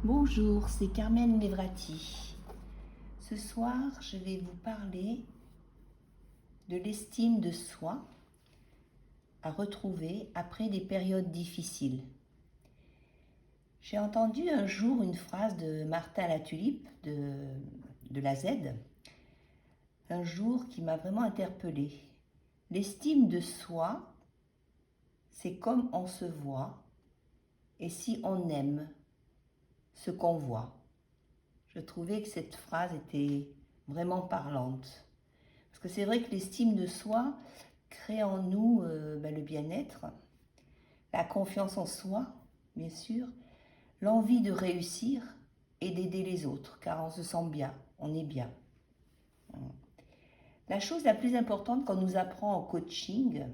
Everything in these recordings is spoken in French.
Bonjour, c'est Carmen Levrati. Ce soir, je vais vous parler de l'estime de soi à retrouver après des périodes difficiles. J'ai entendu un jour une phrase de Martin Latulippe de la Z, un jour qui m'a vraiment interpellée. L'estime de soi, c'est comme on se voit et si on aime ce qu'on voit. Je trouvais que cette phrase était vraiment parlante. Parce que c'est vrai que l'estime de soi crée en nous le bien-être, la confiance en soi, bien sûr, l'envie de réussir et d'aider les autres, car on se sent bien, on est bien. La chose la plus importante qu'on nous apprend en coaching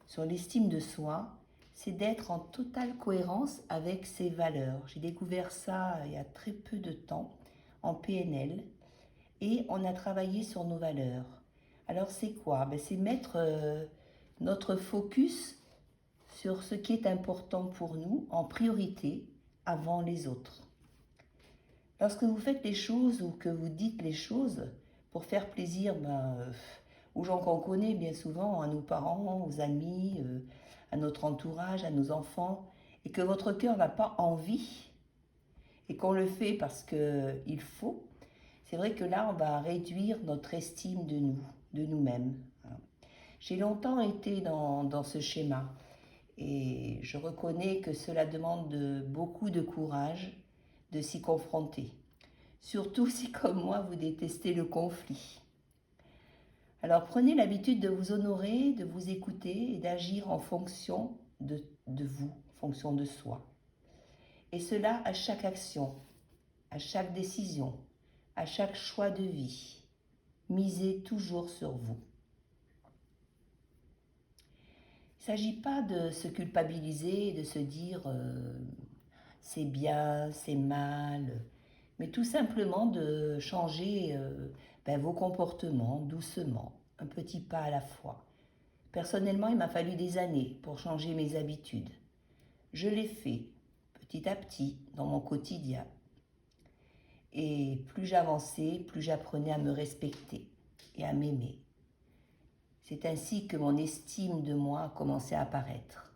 sur l'estime de soi, c'est d'être en totale cohérence avec ses valeurs. J'ai découvert ça il y a très peu de temps en PNL et on a travaillé sur nos valeurs. Alors c'est quoi? C'est mettre notre focus sur ce qui est important pour nous en priorité avant les autres. Lorsque vous faites les choses ou que vous dites les choses pour faire plaisir aux gens qu'on connaît bien souvent, à nos parents, aux amis, à notre entourage, à nos enfants, et que votre cœur n'a pas envie, et qu'on le fait parce qu'il faut, c'est vrai que là, on va réduire notre estime de nous, de nous-mêmes. J'ai longtemps été dans ce schéma et je reconnais que cela demande beaucoup de courage de s'y confronter. Surtout si, comme moi, vous détestez le conflit. Alors prenez l'habitude de vous honorer, de vous écouter et d'agir en fonction de vous, en fonction de soi. Et cela à chaque action, à chaque décision, à chaque choix de vie. Misez toujours sur vous. Il ne s'agit pas de se culpabiliser, de se dire c'est bien, c'est mal, mais tout simplement de changer vos comportements doucement, un petit pas à la fois. Personnellement, il m'a fallu des années pour changer mes habitudes. Je l'ai fait petit à petit dans mon quotidien. Et plus j'avançais, plus j'apprenais à me respecter et à m'aimer. C'est ainsi que mon estime de moi a commencé à apparaître.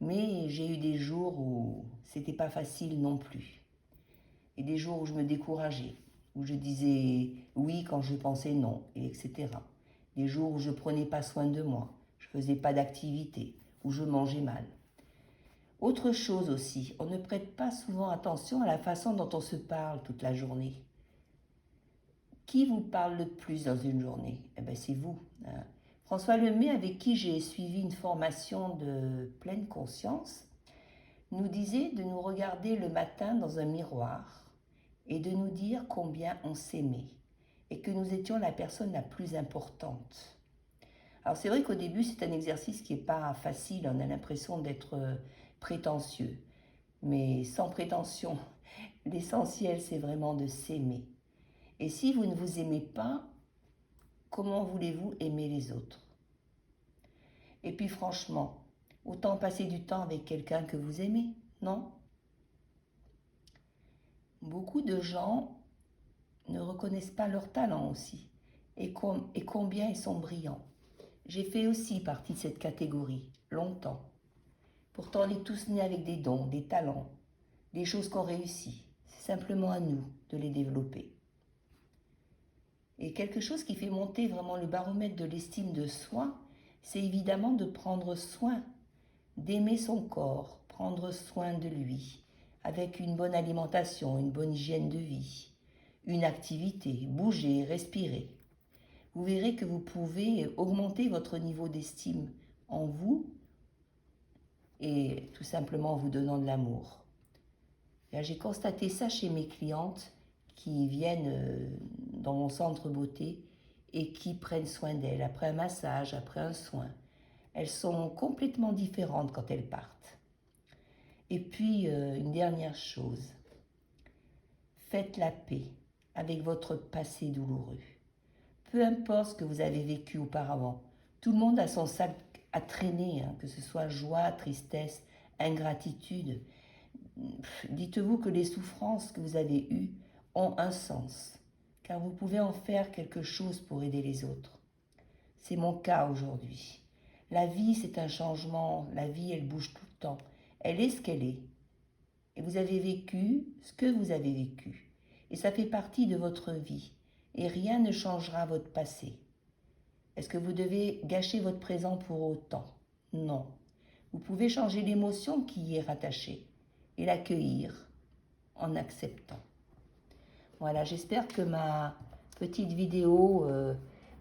Mais j'ai eu des jours où c'était pas facile non plus. Et des jours où je me décourageais, où je disais oui quand je pensais non, et etc. Des jours où je prenais pas soin de moi, je faisais pas d'activité, où je mangeais mal. Autre chose aussi, on ne prête pas souvent attention à la façon dont on se parle toute la journée. Qui vous parle le plus dans une journée? C'est vous. François Lemay, avec qui j'ai suivi une formation de pleine conscience, nous disait de nous regarder le matin dans un miroir et de nous dire combien on s'aimait et que nous étions la personne la plus importante. Alors c'est vrai qu'au début c'est un exercice qui n'est pas facile, on a l'impression d'être prétentieux, mais sans prétention. L'essentiel c'est vraiment de s'aimer. Et si vous ne vous aimez pas, comment voulez-vous aimer les autres? Et puis franchement, autant passer du temps avec quelqu'un que vous aimez, non? Beaucoup de gens ne reconnaissent pas leur talent aussi, et combien ils sont brillants. J'ai fait aussi partie de cette catégorie, longtemps. Pourtant, on est tous nés avec des dons, des talents, des choses qu'on réussit. C'est simplement à nous de les développer. Et quelque chose qui fait monter vraiment le baromètre de l'estime de soi, c'est évidemment de prendre soin, d'aimer son corps, prendre soin de lui, avec une bonne alimentation, une bonne hygiène de vie, une activité, bouger, respirer. Vous verrez que vous pouvez augmenter votre niveau d'estime en vous et tout simplement en vous donnant de l'amour. J'ai constaté ça chez mes clientes qui viennent dans mon centre beauté et qui prennent soin d'elles après un massage, après un soin. Elles sont complètement différentes quand elles partent. Et puis, une dernière chose, faites la paix avec votre passé douloureux. Peu importe ce que vous avez vécu auparavant, tout le monde a son sac à traîner, que ce soit joie, tristesse, ingratitude. dites-vous que les souffrances que vous avez eues ont un sens, car vous pouvez en faire quelque chose pour aider les autres. C'est mon cas aujourd'hui. La vie, c'est un changement. La vie, elle bouge tout le temps. Elle est ce qu'elle est. Et vous avez vécu ce que vous avez vécu. Et ça fait partie de votre vie. Et rien ne changera votre passé. Est-ce que vous devez gâcher votre présent pour autant? Non. Vous pouvez changer l'émotion qui y est rattachée et l'accueillir en acceptant. Voilà, j'espère que ma petite vidéo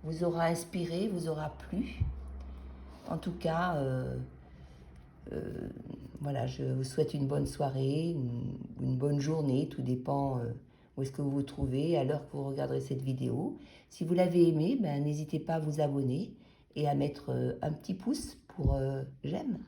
vous aura inspiré, vous aura plu. En tout cas, voilà, je vous souhaite une bonne soirée, une bonne journée, tout dépend où est-ce que vous vous trouvez à l'heure que vous regarderez cette vidéo. Si vous l'avez aimée, ben, n'hésitez pas à vous abonner et à mettre un petit pouce pour j'aime.